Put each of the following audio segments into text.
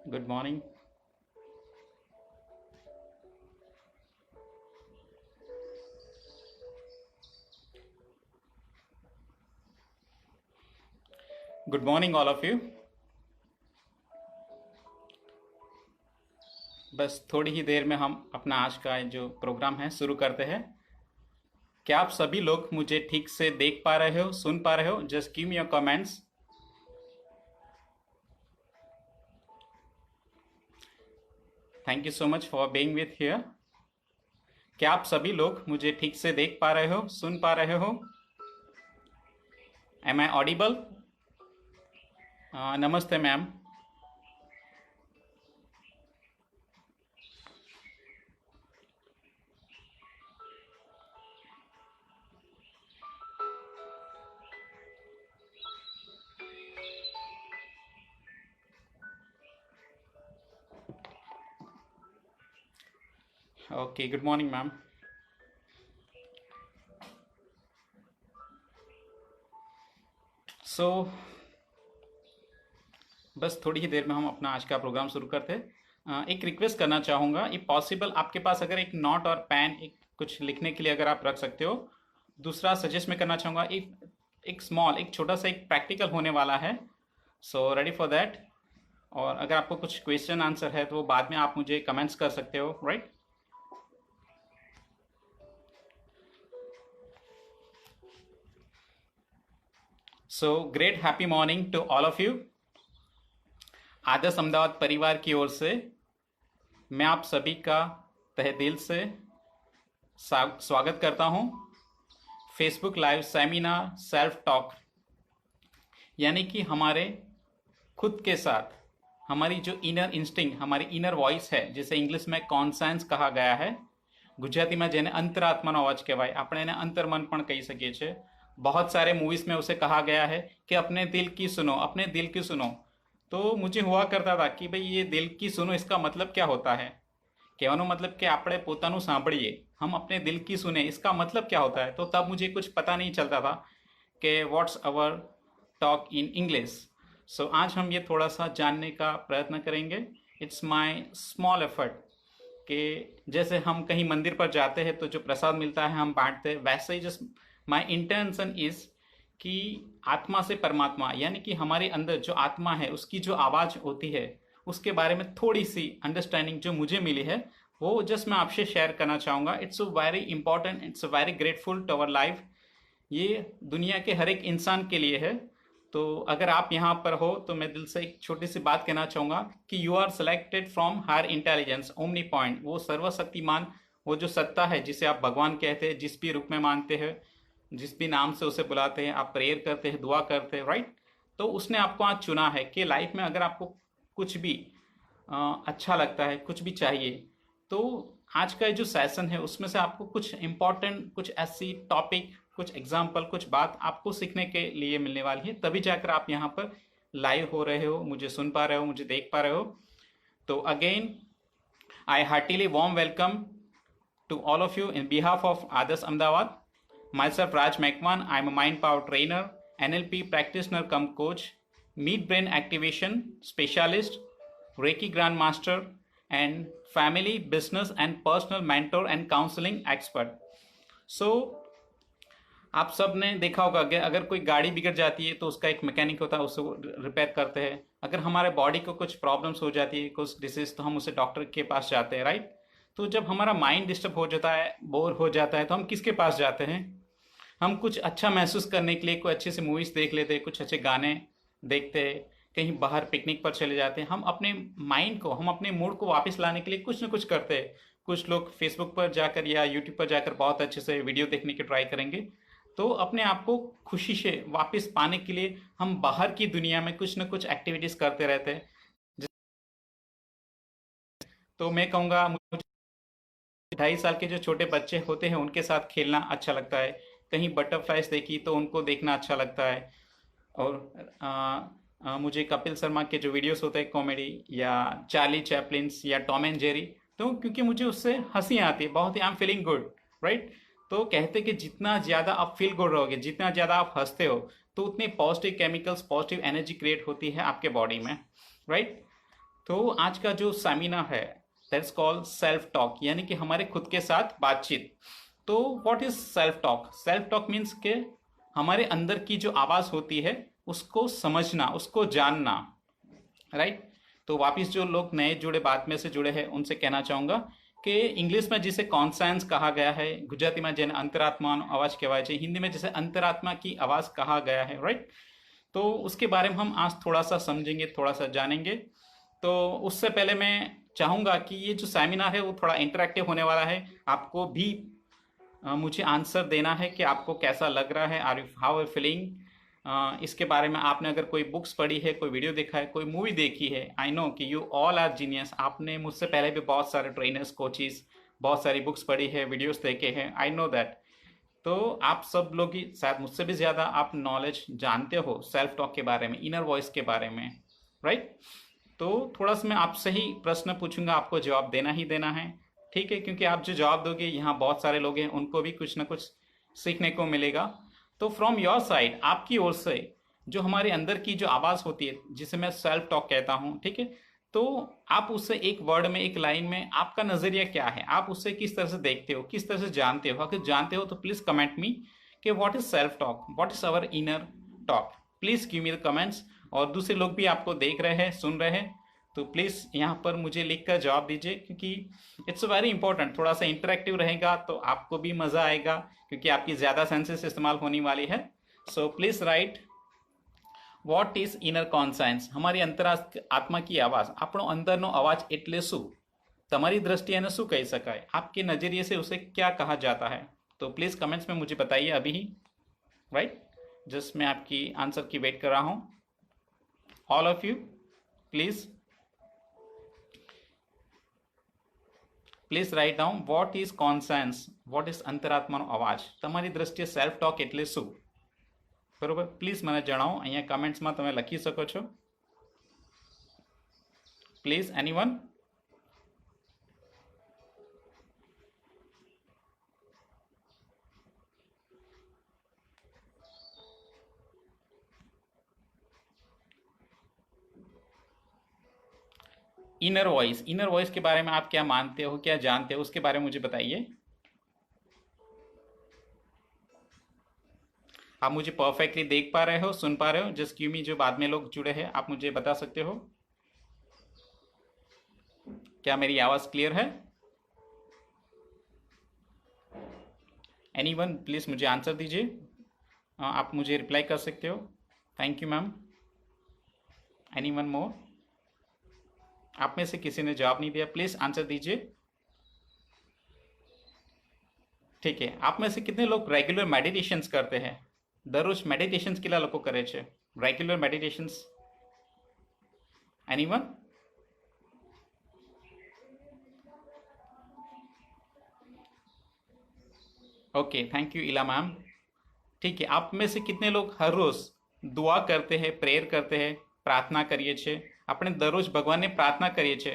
Good morning. Good morning all of you. बस थोड़ी ही देर में हम अपना आज का जो प्रोग्राम है शुरू करते हैं। क्या आप सभी लोग मुझे ठीक से देख पा रहे हो, सुन पा रहे हो? Just give me your comments. Thank you so much for being with here. क्या आप सभी लोग मुझे ठीक से देख पा रहे हो, सुन पा रहे हो? Am I audible? नमस्ते ma'am. Okay, good morning ma'am. So बस थोड़ी ही देर में हम अपना आज का प्रोग्राम शुरू करते हैं। एक रिक्वेस्ट करना चाहूँगा, इफ पॉसिबल आपके पास अगर एक नोट और पेन एक कुछ लिखने के लिए अगर आप रख सकते हो। दूसरा सजेस्ट मैं करना चाहूँगा, एक छोटा सा एक प्रैक्टिकल होने वाला है। So ready for that. और अगर आपको कुछ क्वेश्चन आंसर है तो वो बाद में आप मुझे कमेंट्स कर सकते हो, right? So great happy morning to all of you. Adarsh Ahmedabad परिवार की ओर से मैं आप सभी का तहे दिल से स्वागत करता हूं Facebook live seminar self talk, यानी कि हमारे खुद के साथ हमारी जो इनर इंस्टिंक्ट, हमारी इनर वॉइस है, जिसे इंग्लिश में कॉन्सेंस कहा गया है। ગુજરાતીમાં જેને અંતરાત્માનો અવાજ કહેવાય, આપણે એને અંતર્મન પણ કહી શકીએ છીએ। बहुत सारे मूवीज में उसे कहा गया है कि अपने दिल की सुनो, अपने दिल की सुनो। तो मुझे हुआ करता था कि भाई ये दिल की सुनो, इसका मतलब क्या होता है? કહેવાનો मतलब कि આપણે પોતાનું સાંભળીએ, हम अपने दिल की सुने, इसका मतलब क्या होता है? तो तब मुझे कुछ पता नहीं चलता था कि what's our talk in English. So आज हम ये थोड़ा सा जानने का प्रयत्न करेंगे। इट्स माय स्मॉल एफर्ट कि जैसे हम कहीं मंदिर पर जाते हैं तो जो प्रसाद मिलता है हम बांटते हैं, वैसे ही जस्ट माय इंटेंशन इज कि आत्मा से परमात्मा, यानी कि हमारे अंदर जो आत्मा है उसकी जो आवाज़ होती है उसके बारे में थोड़ी सी अंडरस्टैंडिंग जो मुझे मिली है वो जस्ट मैं आपसे शेयर करना चाहूँगा। It's a very important, it's a very grateful to our life. ये दुनिया के हर एक इंसान के लिए है। तो अगर आप यहाँ पर हो तो मैं दिल से एक छोटी सी बात कहना चाहूँगा कि you are selected from higher intelligence omni point, वो सर्वशक्तिमान, वो जो सत्ता है जिसे आप भगवान कहते हैं, जिस भी रूप में मानते हैं, जिस भी नाम से उसे बुलाते हैं, आप प्रेयर करते हैं, दुआ करते हैं, राइट? तो उसने आपको आज चुना है कि लाइफ में अगर आपको कुछ भी अच्छा लगता है, कुछ भी चाहिए, तो आज का जो सेशन है उसमें से आपको कुछ इम्पोर्टेंट, कुछ ऐसी टॉपिक, कुछ एग्जाम्पल, कुछ बात आपको सीखने के लिए मिलने वाली है। तभी जाकर आप यहाँ पर लाइव हो रहे हो, मुझे सुन पा रहे हो, मुझे देख पा रहे हो। तो again I heartily warm welcome to all of you in behalf of Adarsh Ahmedabad. Myself Raj Mekwan, I am a mind power trainer, NLP practitioner cum coach, meat brain activation specialist, Reiki grandmaster, and family, business and personal mentor and counseling expert. So आप सब ने देखा होगा कि अगर कोई गाड़ी बिगड़ जाती है तो उसका एक मैकेनिक होता है, उसको रिपेयर करते हैं। अगर हमारे बॉडी को कुछ प्रॉब्लम्स हो जाती है, कुछ डिसीज, तो हम उसे डॉक्टर के पास जाते हैं, राइट? तो जब हमारा माइंड डिस्टर्ब हो जाता है, बोर हो जाता है, तो हम किसके पास जाते हैं? हम कुछ अच्छा महसूस करने के लिए कोई अच्छे से मूवीज़ देख लेते हैं, कुछ अच्छे गाने देखते हैं, कहीं बाहर पिकनिक पर चले जाते हैं। हम अपने माइंड को, हम अपने मूड को वापस लाने के लिए कुछ ना कुछ करते हैं। कुछ लोग फेसबुक पर जाकर या यूट्यूब पर जाकर बहुत अच्छे से वीडियो देखने की ट्राई करेंगे। तो अपने आप को खुशी से वापस पाने के लिए हम बाहर की दुनिया में कुछ ना कुछ एक्टिविटीज़ करते रहते हैं। तो मैं कहूँगा, 2.5 साल के जो छोटे बच्चे होते हैं उनके साथ खेलना अच्छा लगता है। कहीं बटरफ्लाइज देखी तो उनको देखना अच्छा लगता है। और मुझे कपिल शर्मा के जो वीडियोस होते हैं कॉमेडी, या चार्ली चैपलिन्स या टॉम एंड जेरी, तो क्योंकि मुझे उससे हंसी आती है बहुत ही। I am feeling good, right? तो कहते कि जितना ज़्यादा आप फील गुड रहोगे, जितना ज़्यादा आप हंसते हो, तो उतने positive chemicals, positive energy create होती है आपके बॉडी में, राइट? तो आज का जो सेमिनार है दैट्स कॉल्ड सेल्फ टॉक, यानी कि हमारे खुद के साथ बातचीत। तो what is self talk? Self talk means के हमारे अंदर की जो आवाज़ होती है उसको समझना, उसको जानना, राइट। तो वापिस जो लोग नए जुड़े, बाद में से जुड़े हैं, उनसे कहना चाहूँगा कि इंग्लिश में जिसे कॉन्सेंस कहा गया है, गुजराती में જેને અંતરાત્માનો અવાજ કહેવાય છે, हिंदी में जिसे अंतरात्मा की आवाज़ कहा गया है, राइट। तो उसके बारे में हम आज थोड़ा सा समझेंगे, थोड़ा सा जानेंगे। तो उससे पहले मैं चाहूँगा कि ये जो सेमिनार है वो थोड़ा इंटरेक्टिव होने वाला है। आपको भी मुझे आंसर देना है कि आपको कैसा लग रहा है, are you how are feeling. इसके बारे में आपने अगर कोई बुक्स पढ़ी है, कोई वीडियो देखा है, कोई मूवी देखी है, आई नो कि यू ऑल आर जीनियस। आपने मुझसे पहले भी बहुत सारे ट्रेनर्स, कोचेस, बहुत सारी बुक्स पढ़ी है, वीडियोस देखे हैं, आई नो दैट। तो आप सब लोग ही शायद मुझसे भी ज़्यादा आप नॉलेज जानते हो सेल्फ टॉक के बारे में, इनर वॉइस के बारे में, राइट। तो थोड़ा सा मैं आपसे ही प्रश्न पूछूंगा, आपको जवाब देना ही देना है, ठीक है। क्योंकि आप जो जवाब दोगे, यहाँ बहुत सारे लोग हैं, उनको भी कुछ ना कुछ सीखने को मिलेगा। तो फ्रॉम योर साइड, आपकी ओर से जो हमारे अंदर की जो आवाज़ होती है, जिसे मैं सेल्फ टॉक कहता हूँ, ठीक है, तो आप उससे एक वर्ड में, एक लाइन में आपका नज़रिया क्या है, आप उससे किस तरह से देखते हो, किस तरह से जानते हो। अगर जानते हो तो प्लीज़ कमेंट मी कि what is self talk, what is our inner talk. Please give me the comments. और दूसरे लोग भी आपको देख रहे हैं, सुन रहे हैं, तो प्लीज़ यहाँ पर मुझे लिख कर जवाब दीजिए, क्योंकि इट्स वेरी इंपॉर्टेंट। थोड़ा सा इंटरेक्टिव रहेगा तो आपको भी मज़ा आएगा, क्योंकि आपकी ज़्यादा सेंसेस इस्तेमाल होने वाली है। So please write what is inner conscience. हमारी अंतरात्मा की आवाज़, આપણો અંદરનો અવાજ એટલે શું? તમારી દ્રષ્ટિએ એને શું કહી શકાય? आपके नज़रिए से उसे क्या कहा जाता है? तो प्लीज़ कमेंट्स में मुझे बताइए अभी ही, राइट। जस्ट मैं आपकी आंसर की वेट कर रहा हूँ। All of you please please write down what is conscience, what is અંતરાત્માનો અવાજ, તમારી દ્રષ્ટિએ સેલ્ફ ટોક એટલે શું? બરોબર, પ્લીઝ મને જણાવો, અહીંયા કમેન્ટ્સમાં તમે લખી શકો છો, please anyone. Inner voice, inner voice के बारे में आप क्या मानते हो, क्या जानते हो, उसके बारे में मुझे बताइए। आप मुझे परफेक्टली देख पा रहे हो, सुन पा रहे हो? जस्ट गिव मी, जो बाद में लोग जुड़े हैं, आप मुझे बता सकते हो क्या मेरी आवाज़ क्लियर है? एनीवन प्लीज़ मुझे आंसर दीजिए। आप मुझे रिप्लाई कर सकते हो। Thank you ma'am. एनीवन मोर? आप में से किसी ने जवाब नहीं दिया, प्लीज़ आंसर दीजिए। ठीक है, आप में से कितने लोग रेगुलर मेडिटेशंस करते हैं? दररोज मेडिटेशंस કેટલા લોકો કરે છે? Regular meditations anyone? Okay, thank you Ila ma'am. ठीक है, आप में से कितने लोग हर रोज दुआ करते हैं, प्रेयर करते हैं, प्रार्थना करिए छे? આપણે દરરોજ ભગવાનને प्रार्थना करिए छे,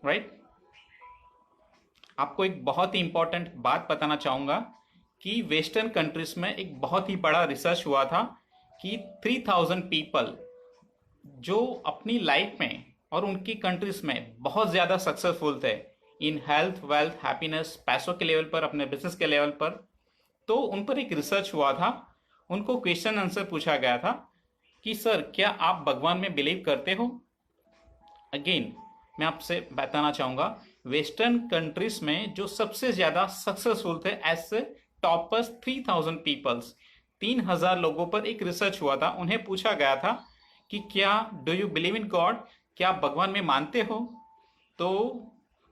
राइट। आपको एक बहुत ही इंपॉर्टेंट बात बताना चाहूँगा कि वेस्टर्न कंट्रीज में एक बहुत ही बड़ा रिसर्च हुआ था कि 3000 पीपल जो अपनी लाइफ में और उनकी कंट्रीज में बहुत ज़्यादा सक्सेसफुल थे इन हेल्थ, वेल्थ, हैप्पीनेस, पैसों के लेवल पर, अपने बिजनेस के लेवल पर। तो उन पर एक रिसर्च हुआ था, उनको क्वेश्चन आंसर पूछा गया था कि सर क्या आप भगवान में बिलीव करते हो? अगेन मैं आपसे बताना चाहूँगा, वेस्टर्न कंट्रीज में जो सबसे ज़्यादा सक्सेसफुल थे ऐसे टॉपर्स 3000 पीपल्स, 3000 लोगों पर एक रिसर्च हुआ था। उन्हें पूछा गया था कि क्या do you believe in God, क्या आप भगवान में मानते हो? तो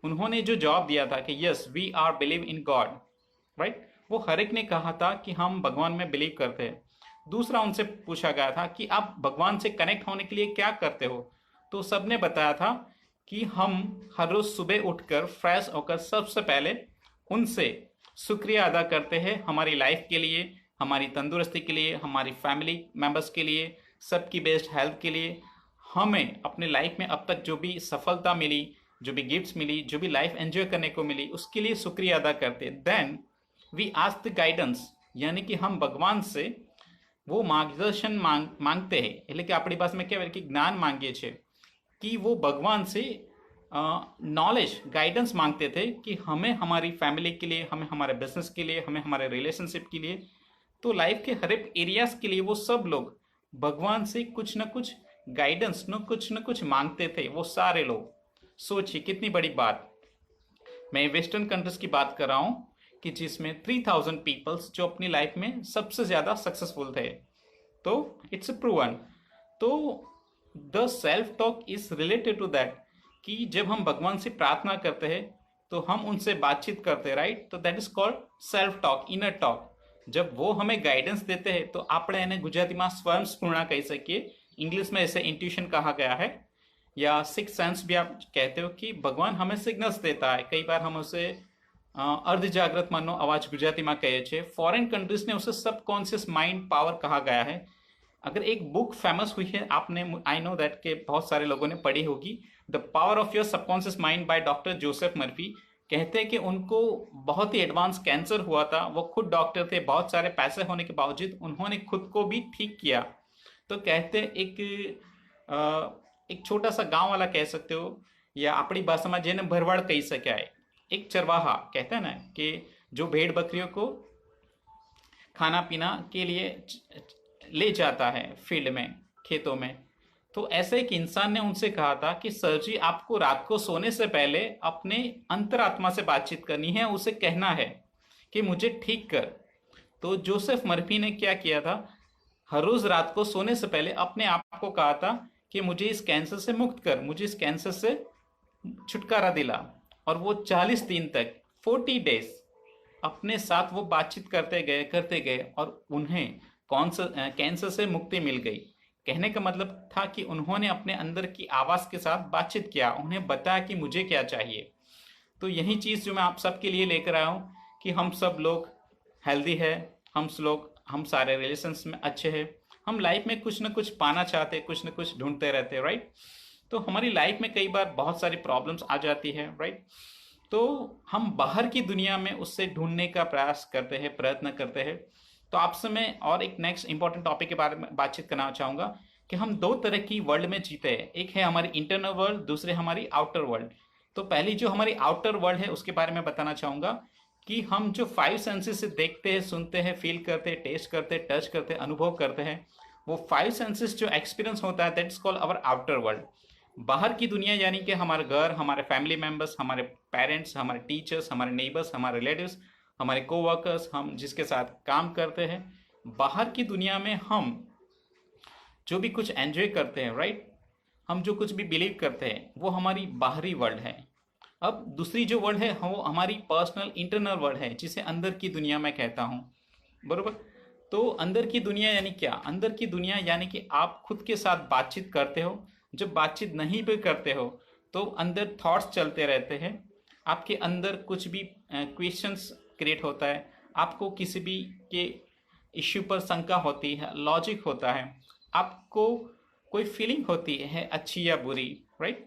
उन्होंने जो जवाब दिया था कि yes we are believe in God, right, वो हर एक ने कहा था कि हम भगवान में बिलीव करते हैं। दूसरा उनसे पूछा गया था कि आप भगवान से कनेक्ट होने के लिए क्या करते हो? तो सबने बताया था कि हम हर रोज़ सुबह उठकर फ्रेश होकर सबसे पहले उनसे शुक्रिया अदा करते हैं हमारी लाइफ के लिए, हमारी तंदुरुस्ती के लिए, हमारी फैमिली मेम्बर्स के लिए, सबकी बेस्ट हेल्थ के लिए। हमें अपने लाइफ में अब तक जो भी सफलता मिली, जो भी गिफ्ट्स मिली, जो भी लाइफ एंजॉय करने को मिली, उसके लिए शुक्रिया अदा करते। Then we ask the guidance, यानी कि हम भगवान से वो मार्गदर्शन मांगते हैं, એટલે કે આપણી પાસે में કહેવાય કે જ્ઞાન માંગીએ છીએ। कि वो भगवान से नॉलेज गाइडेंस मांगते थे कि हमें हमारी फैमिली के लिए, हमें हमारे बिजनेस के लिए, हमें हमारे रिलेशनशिप के लिए, तो लाइफ के हर एक एरियाज के लिए वो सब लोग भगवान से कुछ ना कुछ गाइडेंस न कुछ मांगते थे, वो सारे लोग। सोचिए कितनी बड़ी बात। मैं वेस्टर्न कंट्रीज की बात कर रहा हूँ कि जिसमें 3000 पीपल्स जो अपनी लाइफ में सबसे ज़्यादा सक्सेसफुल थे। तो इट्स प्रूवन। तो the self talk is related to that, कि जब हम भगवान से प्रार्थना करते हैं तो हम उनसे बातचीत करते हैं, राइट। तो that is called self talk, inner talk. जब वो हमें गाइडेंस देते हैं तो આપણે એને ગુજરાતીમાં સ્વયંસ્ફૂર્ણા કહી શકીએ, इंग्लिश में ऐसे इंट्यूशन कहा गया है, या सिक्स सेंस भी आप कहते हो, कि भगवान हमें सिग्नल्स देता है। कई बार हम उसे अर्ध जागृत मनનો અવાજ ગુજરાતીમાં કહીએ છીએ। ફોરેન कंट्रीज ने उसे सबकॉन्शियस माइंड पावर कहा गया है। अगर एक बुक फेमस हुई है, आपने, आई नो दैट के बहुत सारे लोगों ने पढ़ी होगी, the power of your subconscious mind by doctor Joseph Murphy. कहते हैं कि उनको बहुत ही एडवांस कैंसर हुआ था, वो खुद डॉक्टर थे, बहुत सारे पैसे होने के बावजूद उन्होंने खुद को भी ठीक किया। तो कहते एक छोटा सा गांव वाला कह सकते हो, या अपनी भाषा में जेने भरवाड़ कही सके, एक चरवाहा कहते हैं ना, कि जो भेड़ बकरियों को खाना पीना के लिए ले जाता है फील्ड में, खेतों में। तो ऐसे एक इंसान ने उनसे कहा था कि सर जी, आपको रात को सोने से पहले अपने अंतरात्मा से बातचीत करनी है, उसे कहना है कि मुझे ठीक कर। तो जोसेफ मर्फी ने क्या किया था, हर रोज रात को सोने से पहले अपने आप को कहा था कि मुझे इस कैंसर से मुक्त कर, मुझे इस कैंसर से छुटकारा दिला। और वो 40 दिन तक, 40 डेज अपने साथ वो बातचीत करते गए और उन्हें कैंसर से मुक्ति मिल गई। कहने का मतलब था कि उन्होंने अपने अंदर की आवाज के साथ बातचीत किया, उन्हें बताया कि मुझे क्या चाहिए। तो यही चीज जो मैं आप सबके लिए लेकर आया हूँ, कि हम सब लोग हेल्दी है, हम सारे रिलेशंस में अच्छे हैं, हम लाइफ में कुछ ना कुछ पाना चाहते हैं, कुछ ना कुछ ढूंढते रहते हैं, राइट। तो हमारी लाइफ में कई बार बहुत सारी प्रॉब्लम्स आ जाती है, राइट। तो हम बाहर की दुनिया में उससे ढूंढने का प्रयास करते हैं, प्रयत्न करते हैं। तो आपसे मैं और एक नेक्स्ट इंपॉर्टेंट टॉपिक के बारे में बातचीत करना चाहूँगा, कि हम दो तरह की वर्ल्ड में जीते हैं। एक है हमारी इंटरनल वर्ल्ड, दूसरे हमारी आउटर वर्ल्ड। तो पहली जो हमारी आउटर वर्ल्ड है उसके बारे में बताना चाहूँगा, कि हम जो 5 सेंसेस से देखते हैं, सुनते हैं, फील करते हैं, टेस्ट करते हैं, टच करते हैं, अनुभव करते हैं, वो 5 सेंसेस जो एक्सपीरियंस होता है, that's called our outer world. बाहर की दुनिया यानी कि हमारे घर, हमारे फैमिली मेम्बर्स, हमारे पेरेंट्स, हमारे टीचर्स, हमारे नेबर्स, हमारे रिलेटिव्स, हमारे कोवर्कर्स, हम जिसके साथ काम करते हैं। बाहर की दुनिया में हम जो भी कुछ एंजॉय करते हैं, राइट, हम जो कुछ भी बिलीव करते हैं, वो हमारी बाहरी वर्ल्ड है। अब दूसरी जो वर्ल्ड है वो हमारी पर्सनल इंटरनल वर्ल्ड है, जिसे अंदर की दुनिया मैं कहता हूँ, बरोबर। तो अंदर की दुनिया यानी क्या? अंदर की दुनिया यानी कि आप खुद के साथ बातचीत करते हो। जब बातचीत नहीं भी करते हो तो अंदर थॉट्स चलते रहते हैं, आपके अंदर कुछ भी क्वेश्चंस क्रिएट होता है, आपको किसी भी के इश्यू पर शंका होती है, लॉजिक होता है, आपको कोई फीलिंग होती है अच्छी या बुरी, राइट।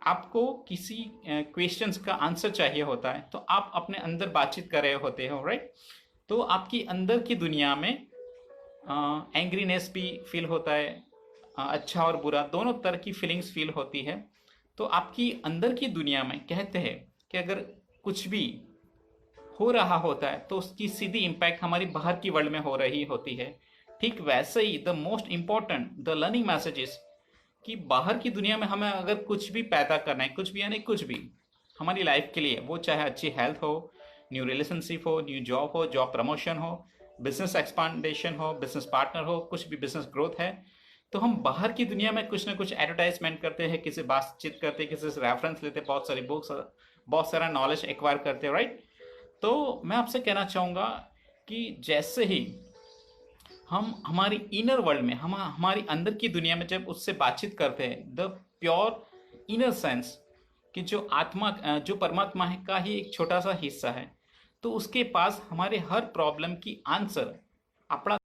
आपको किसी क्वेश्चंस का आंसर चाहिए होता है, तो आप अपने अंदर बातचीत कर रहे होते हो, राइट। तो आपकी अंदर की दुनिया में एंग्रीनेस भी फील होता है, अच्छा और बुरा दोनों तरह की फीलिंग्स फील होती है। तो आपकी अंदर की दुनिया में कहते हैं कि अगर कुछ भी हो रहा होता है तो उसकी सीधी इम्पैक्ट हमारी बाहर की वर्ल्ड में हो रही होती है। ठीक वैसे ही the most important the learning messages, कि बाहर की दुनिया में हमें अगर कुछ भी पैदा करना है, कुछ भी यानी कुछ भी हमारी लाइफ के लिए, वो चाहे अच्छी हेल्थ हो, न्यू रिलेशनशिप हो, न्यू जॉब हो, जॉब प्रमोशन हो, बिजनेस एक्सपांडेशन हो, बिजनेस पार्टनर हो, कुछ भी बिजनेस ग्रोथ है, तो हम बाहर की दुनिया में कुछ ना कुछ एडवर्टाइजमेंट करते हैं, किसी बातचीत करते हैं, किसी से रेफरेंस लेते हैं, बहुत सारी बुक्स, बहुत सारा नॉलेज एक्वायर करते हैं, राइट। तो मैं आपसे कहना चाहूँगा कि जैसे ही हम हमारी इनर वर्ल्ड में, हम हमारी अंदर की दुनिया में जब उससे बातचीत करते हैं, द प्योर इनर सेंस, कि जो आत्मा, जो परमात्मा है का ही एक छोटा सा हिस्सा है, तो उसके पास हमारे हर प्रॉब्लम की आंसर अपना